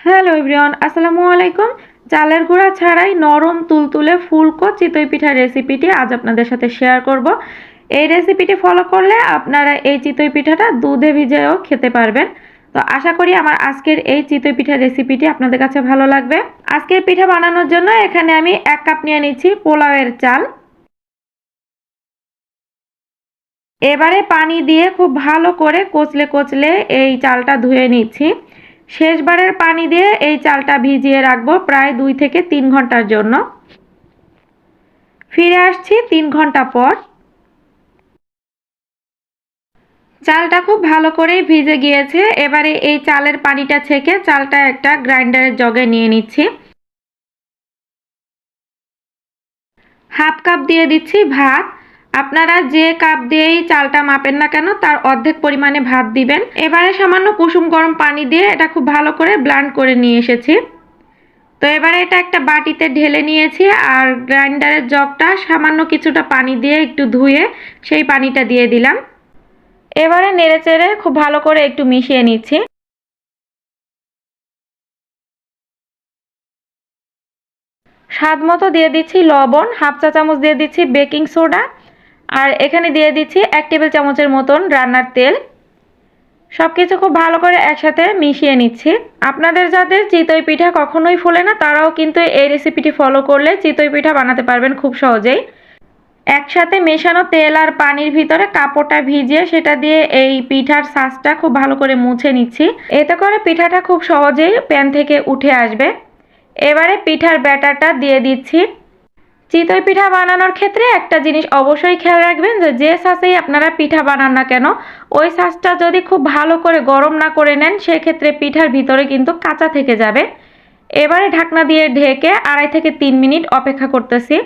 Hello everyone, আসসালামু আলাইকুম। চালের গুঁড়া ছাড়াই নরম তুলতুলে ফুলকো চিতই পিঠার রেসিপিটি আজ আপনাদের সাথে শেয়ার করব। এই রেসিপিটি ফলো করলে আপনারা এই চিতই পিঠাটা দুধে ভিজিয়েও খেতে পারবেন। তো আশা করি আমার আজকের এই চিতই পিঠার রেসিপিটি আপনাদের কাছে ভালো লাগবে। আজকের পিঠা বানানোর জন্য এখানে আমি 1 কাপ নিয়ে নিচ্ছি পোলাওয়ের চাল। এবারে পানি দিয়ে খুব ভালো করে কচলে কচলে এই চালটা ধুয়ে নিচ্ছি। শেষবারের পানি দিয়ে এই চালটা ভিজিয়ে রাখবো প্রায় 2 থেকে 3 ঘন্টার জন্য। ফিরে আসছি 3 ঘন্টা পর। চালটা খুব ভালো করেই ভিজে গিয়েছে। এবারে এই চালের পানিটা ছেঁকে চালটা একটা গ্রাইন্ডারের জগে নিয়ে নিচ্ছি। হাফ কাপ দিয়ে দিচ্ছি ভাত। আপনারা যে কাপ দিয়েই চালটা মাপেন না কেন তার অর্ধেক পরিমাণে ভাত দিবেন। এবারে সামান্য কুসুম গরম পানি দিয়ে এটা খুব ভালো করে ব্লেন্ড করে নিয়ে এসেছি। তো এবারে এটা একটা বাটিতে ঢেলে নিয়েছি আর গ্রাইন্ডারের জগটা সামান্য কিছুটা পানি দিয়ে একটু ধুয়ে সেই পানিটা দিয়ে দিলাম। এবারে নেড়েচেড়ে খুব ভালো করে একটু মিশিয়ে নিচ্ছি। স্বাদ মতো দিয়ে দিচ্ছি লবণ, হাফ চা চামচ দিয়ে দিচ্ছি বেকিং সোডা, আর এখানে দিয়ে দিচ্ছি 1 টেবিল চামচের মতন রান্নার তেল। সবকিছু খুব ভালো করে একসাথে মিশিয়ে নিচ্ছি। আপনাদের যাদের চিতই পিঠা কখনোই ফোলে না তারাও কিন্তু এই রেসিপিটি ফলো করলে চিতই পিঠা বানাতে পারবেন খুব সহজেই। একসাথে মেশানো তেল আর পানির ভিতরে কাপড়টা ভিজিয়ে সেটা দিয়ে এই পিঠার ছাঁচটা খুব ভালো করে মুছে নিচ্ছি। এতে করে পিঠাটা খুব সহজেই প্যান থেকে উঠে আসবে। এবারে পিঠার ব্যাটারটা দিয়ে দিচ্ছি। চিতই পিঠা বানানোর ক্ষেত্রে একটা জিনিস অবশ্যই খেয়াল রাখবেন যে ছাঁচেই আপনারা পিঠা বানান না কেন ওই ছাঁচটা যদি খুব ভালো করে গরম না করে নেন সেক্ষেত্রে পিঠার ভিতরে কিন্তু কাঁচা থেকে যাবে। এবারে ঢাকনা দিয়ে ঢেকে 2.5 থেকে 3 মিনিট অপেক্ষা করতেছি।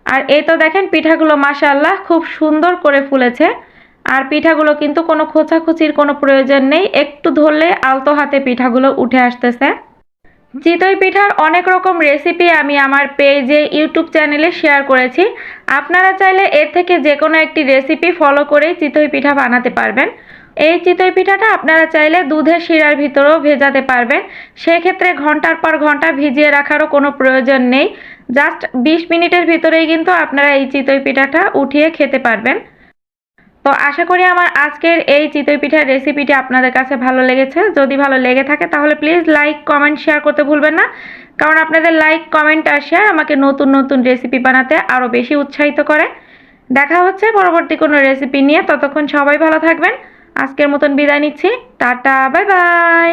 আর এই তো দেখেন পিঠাগুলো মাশাআল্লাহ খুব সুন্দর করে ফুলেছে। আর পিঠাগুলো কিন্তু কোনো খোঁচাখুচির কোনো প্রয়োজন নেই, একটু ধরলে আলতো হাতে পিঠাগুলো উঠে আসতেছে। চিতই পিঠার অনেক রকম রেসিপি আমি আমার পেজে ইউটিউব চ্যানেলে শেয়ার করেছি। আপনারা চাইলে এর থেকে যে কোনো একটি রেসিপি ফলো করেই চিতই পিঠা বানাতে পারবেন। এই চিতই পিঠাটা আপনারা চাইলে দুধের শিরার ভিতরেও ভেজাতে পারবেন। সেক্ষেত্রে ঘন্টার পর ঘন্টা ভিজিয়ে রাখারও কোনো প্রয়োজন নেই। জাস্ট 20 মিনিটের ভিতরেই কিন্তু আপনারা এই চিতই পিঠাটা উঠিয়ে খেতে পারবেন। তো আশা করি আমার আজকের এই চিতই পিঠার রেসিপিটি আপনাদের কাছে ভালো লেগেছে। যদি ভালো লেগে থাকে তাহলে প্লিজ লাইক, কমেন্ট, শেয়ার করতে ভুলবেন না। কারণ আপনাদের লাইক, কমেন্ট আর শেয়ার আমাকে নতুন নতুন রেসিপি বানাতে আরও বেশি উৎসাহিত করে। দেখা হচ্ছে পরবর্তী কোনো রেসিপি নিয়ে। ততক্ষণ সবাই ভালো থাকবেন। আজকের মতন বিদায় নিচ্ছি। Tata, bye bye.